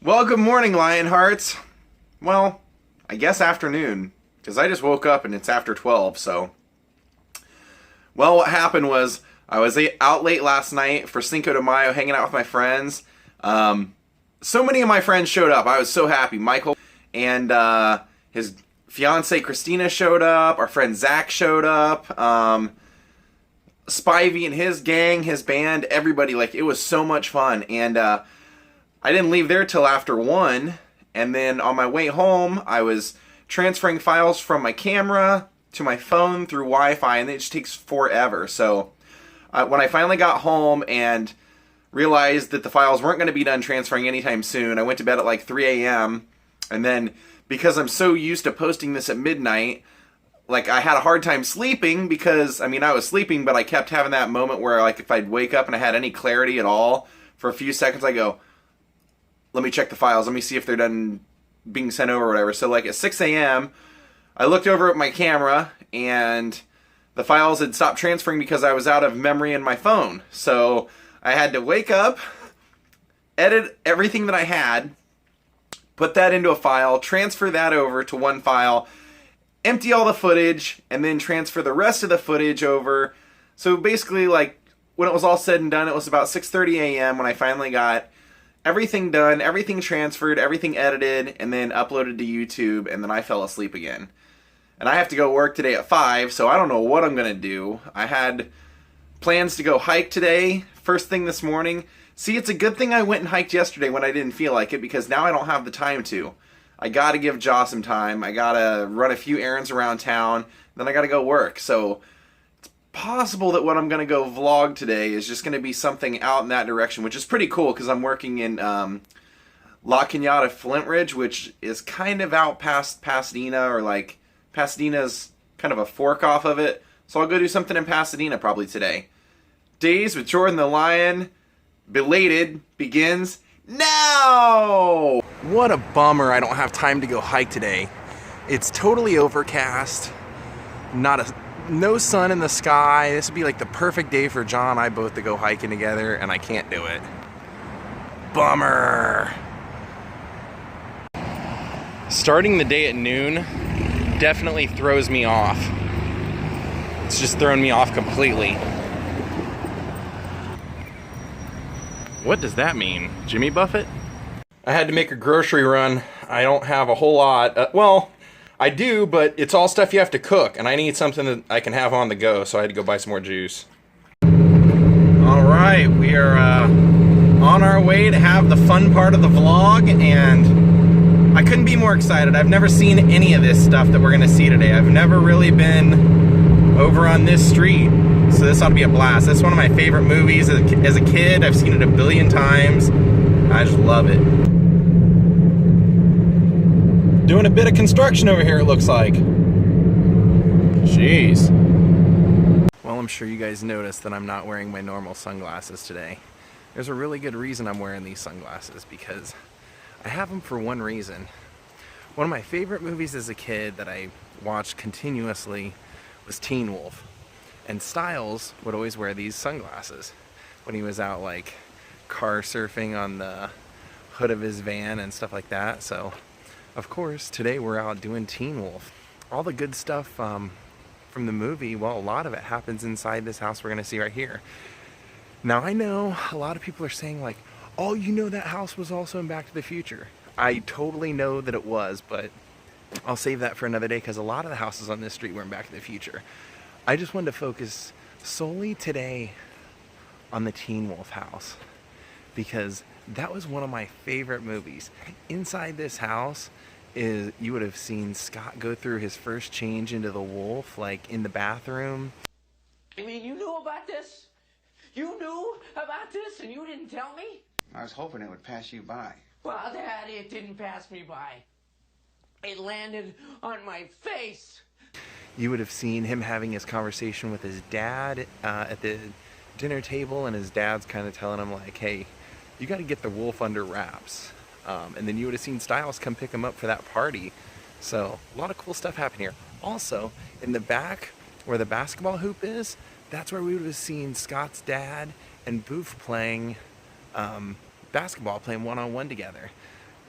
Well, good morning, Lionhearts. Well, I guess afternoon, because I just woke up and it's after 12, so. Well, what happened was I was out late last night for Cinco de Mayo, hanging out with my friends. So many of my friends showed up. I was so happy. Michael and his fiance Christina showed up. Our friend Zach showed up. Spivey and his gang, his band, everybody. Like, it was so much fun. And I didn't leave there till after 1. And then on my way home, I was transferring files from my camera to my phone through Wi-Fi, and it just takes forever. So when I finally got home and realized that the files weren't going to be done transferring anytime soon, I went to bed at like 3 a.m. And then because I'm so used to posting this at midnight, like, I had a hard time sleeping because, I mean, I was sleeping, but I kept having that moment where, like, if I'd wake up and I had any clarity at all, for a few seconds I go, let me check the files, let me see if they're done being sent over or whatever. So, like, at 6 a.m., I looked over at my camera, and the files had stopped transferring because I was out of memory in my phone. So I had to wake up, edit everything that I had, put that into a file, transfer that over to one file, empty all the footage, and then transfer the rest of the footage over. So basically, like, when it was all said and done, it was about 6:30 a.m. when I finally got everything done, everything transferred, everything edited, and then uploaded to YouTube, and then I fell asleep again. And I have to go work today at 5, so I don't know what I'm going to do. I had plans to go hike today, first thing this morning. See, it's a good thing I went and hiked yesterday when I didn't feel like it, because now I don't have the time to. I gotta give Jaw some time. I gotta run a few errands around town. Then I gotta go work. So it's possible that what I'm gonna go vlog today is just gonna be something out in that direction, which is pretty cool because I'm working in La Cañada, Flint Ridge, which is kind of out past Pasadena, or like Pasadena's kind of a fork off of it. So I'll go do something in Pasadena probably today. Daze with Jordan the Lion, belated, begins now! What a bummer I don't have time to go hike today. It's totally overcast, no sun in the sky. This would be like the perfect day for John and I both to go hiking together, and I can't do it. Bummer! Starting the day at noon definitely throws me off. It's just thrown me off completely. What does that mean? Jimmy Buffett? I had to make a grocery run. I don't have a whole lot. Well, I do, but it's all stuff you have to cook, and I need something that I can have on the go, so I had to go buy some more juice. Alright, we are on our way to have the fun part of the vlog, and I couldn't be more excited. I've never seen any of this stuff that we're going to see today. I've never really been over on this street. So this ought to be a blast. It's one of my favorite movies as a kid. I've seen it a billion times. I just love it. Doing a bit of construction over here, it looks like. Jeez. Well, I'm sure you guys noticed that I'm not wearing my normal sunglasses today. There's a really good reason I'm wearing these sunglasses, because I have them for one reason. One of my favorite movies as a kid that I watched continuously was Teen Wolf. And Styles would always wear these sunglasses when he was out, like, car surfing on the hood of his van and stuff like that. So, of course, today we're out doing Teen Wolf. All the good stuff from the movie, well, a lot of it happens inside this house we're going to see right here. Now, I know a lot of people are saying, like, oh, you know that house was also in Back to the Future. I totally know that it was, but I'll save that for another day, because a lot of the houses on this street were in Back to the Future. I just wanted to focus solely today on the Teen Wolf house, because that was one of my favorite movies. Inside this house is, you would have seen Scott go through his first change into the wolf, like in the bathroom. I mean, you knew about this? You knew about this and you didn't tell me? I was hoping it would pass you by. Well, Dad, it didn't pass me by. It landed on my face. You would have seen him having his conversation with his dad at the dinner table, and his dad's kind of telling him, like, hey, you got to get the wolf under wraps. And then you would have seen Styles come pick him up for that party. So a lot of cool stuff happened here. Also, in the back where the basketball hoop is, that's where we would have seen Scott's dad and Boof playing basketball, playing one-on-one together.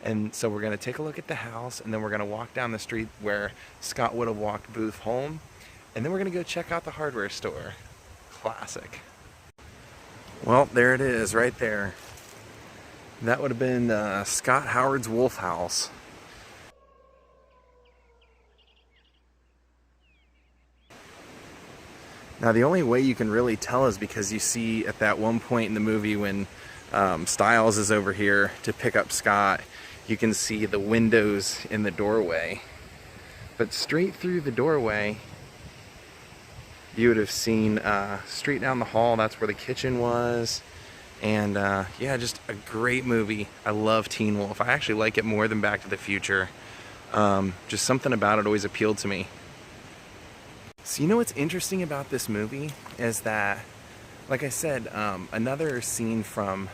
And so we're going to take a look at the house, and then we're going to walk down the street where Scott would have walked Booth home, and then we're going to go check out the hardware store. Classic. Well, there it is, right there. That would have been Scott Howard's Wolf House. Now, the only way you can really tell is because you see at that one point in the movie when Stiles is over here to pick up Scott, you can see the windows in the doorway. But straight through the doorway, you would have seen straight down the hall, that's where the kitchen was. And yeah, just a great movie. I love Teen Wolf. I actually like it more than Back to the Future. Just something about it always appealed to me. So you know what's interesting about this movie is that, like I said, another scene from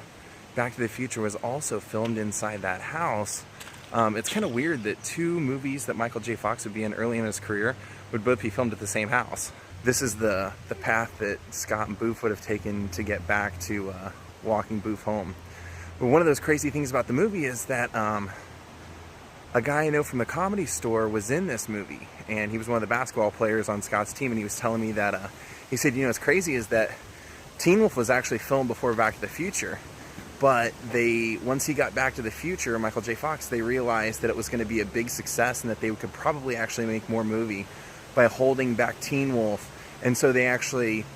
Back to the Future was also filmed inside that house. It's kind of weird that two movies that Michael J. Fox would be in early in his career would both be filmed at the same house. This is the path that Scott and Booth would have taken to get back to walking Booth home. But one of those crazy things about the movie is that a guy I know from the Comedy Store was in this movie, and he was one of the basketball players on Scott's team, and he was telling me that, he said, you know, what's crazy is that Teen Wolf was actually filmed before Back to the Future, but once he got Back to the Future, Michael J. Fox, they realized that it was going to be a big success and that they could probably actually make more movie by holding back Teen Wolf, and so they actually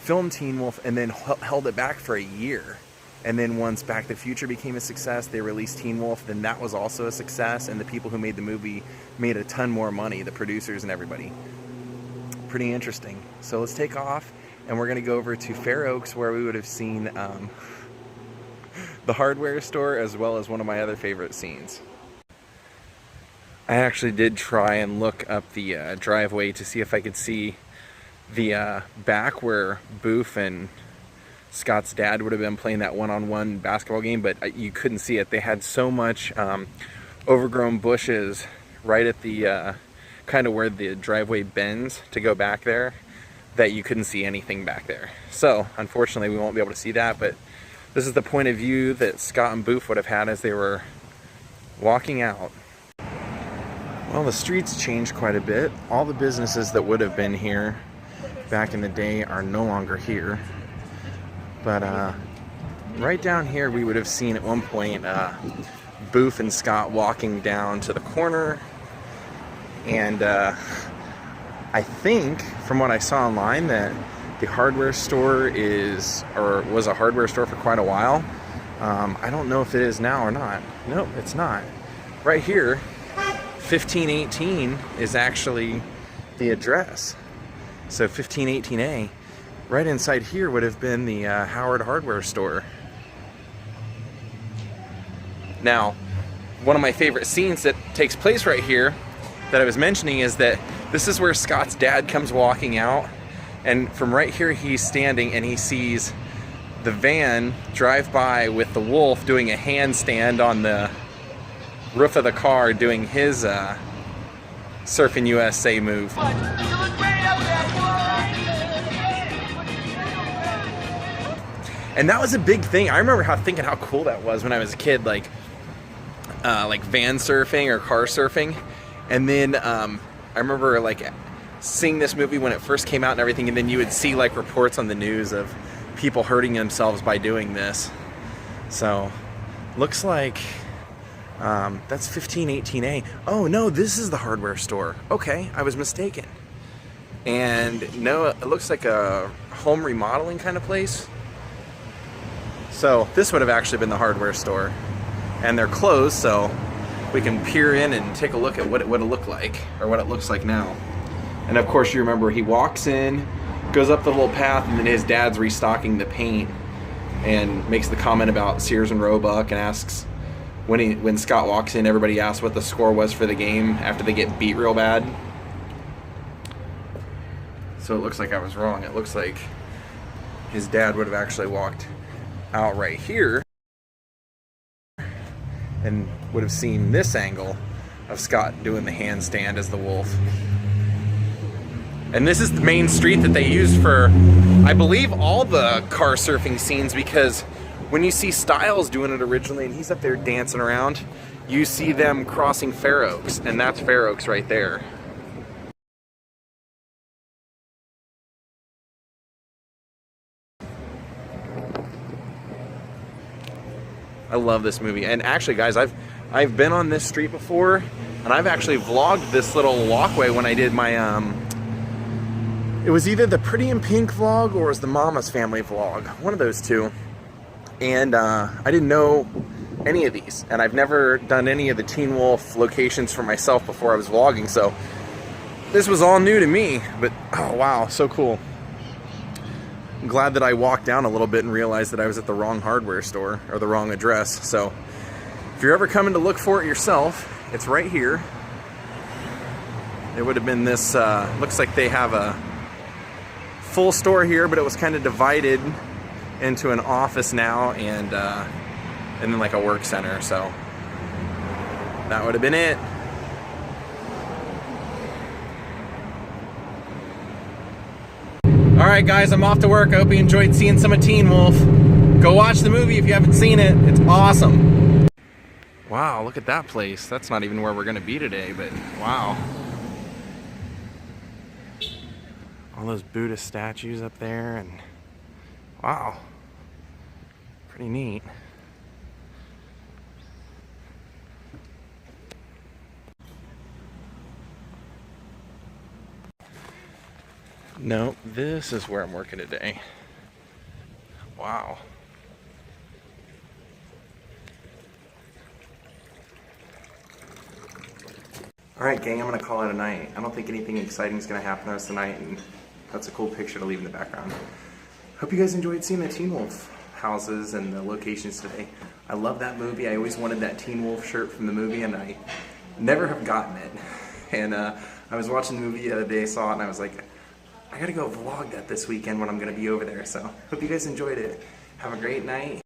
filmed Teen Wolf and then held it back for a year. And then once Back to the Future became a success, they released Teen Wolf, then that was also a success, and the people who made the movie made a ton more money, the producers and everybody. Pretty interesting. So let's take off, and we're going to go over to Fair Oaks, where we would have seen the hardware store, as well as one of my other favorite scenes. I actually did try and look up the driveway to see if I could see the back where Booth and Scott's dad would have been playing that one-on-one basketball game, but you couldn't see it. They had so much overgrown bushes right at the kind of where the driveway bends to go back there that you couldn't see anything back there. So unfortunately we won't be able to see that, but this is the point of view that Scott and Booth would have had as they were walking out. Well, the streets changed quite a bit. All the businesses that would have been here back in the day are no longer here. But right down here we would have seen at one point Booth and Scott walking down to the corner, and I think from what I saw online that the hardware store was a hardware store for quite a while. I don't know if it is now or not. Nope, it's not. Right here, 1518 is actually the address. So 1518A. Right inside here would have been the Howard hardware store. Now, one of my favorite scenes that takes place right here that I was mentioning is that this is where Scott's dad comes walking out, and from right here he's standing and he sees the van drive by with the wolf doing a handstand on the roof of the car doing his Surfing USA move. And that was a big thing. I remember thinking how cool that was when I was a kid, like van surfing or car surfing. And then I remember like seeing this movie when it first came out and everything, and then you would see like reports on the news of people hurting themselves by doing this. So looks like that's 1518A. Oh no, this is the hardware store. Okay, I was mistaken. And no, it looks like a home remodeling kind of place. So this would have actually been the hardware store, and they're closed, so we can peer in and take a look at what it would have looked like, or what it looks like now. And of course you remember he walks in, goes up the little path, and then his dad's restocking the paint and makes the comment about Sears and Roebuck, and asks, when Scott walks in, everybody asks what the score was for the game after they get beat real bad. So it looks like I was wrong. It looks like his dad would have actually walked out right here and would have seen this angle of Scott doing the handstand as the wolf. And this is the main street that they used for, I believe, all the car surfing scenes, because when you see Stiles doing it originally and he's up there dancing around, you see them crossing Fair Oaks, and that's Fair Oaks right there. I love this movie. And actually, guys, I've been on this street before, and I've actually vlogged this little walkway when I did my it was either the Pretty in Pink vlog or it was the Mama's Family vlog, one of those two. And I didn't know any of these, and I've never done any of the Teen Wolf locations for myself before I was vlogging, so this was all new to me. But oh wow, so cool. I'm glad that I walked down a little bit and realized that I was at the wrong hardware store, or the wrong address. So if you're ever coming to look for it yourself, it's right here. It would have been this, looks like they have a full store here, but it was kind of divided into an office now and then like a work center. So that would have been it. Alright guys, I'm off to work. I hope you enjoyed seeing some of Teen Wolf. Go watch the movie if you haven't seen it. It's awesome. Wow, look at that place. That's not even where we're going to be today, but wow. All those Buddhist statues up there, and wow. Pretty neat. No, this is where I'm working today. Wow. Alright gang, I'm going to call it a night. I don't think anything exciting is going to happen to us tonight, and that's a cool picture to leave in the background. Hope you guys enjoyed seeing the Teen Wolf houses and the locations today. I love that movie. I always wanted that Teen Wolf shirt from the movie, and I never have gotten it. And I was watching the movie the other day, saw it, and I was like, I gotta go vlog that this weekend when I'm gonna be over there. So hope you guys enjoyed it. Have a great night.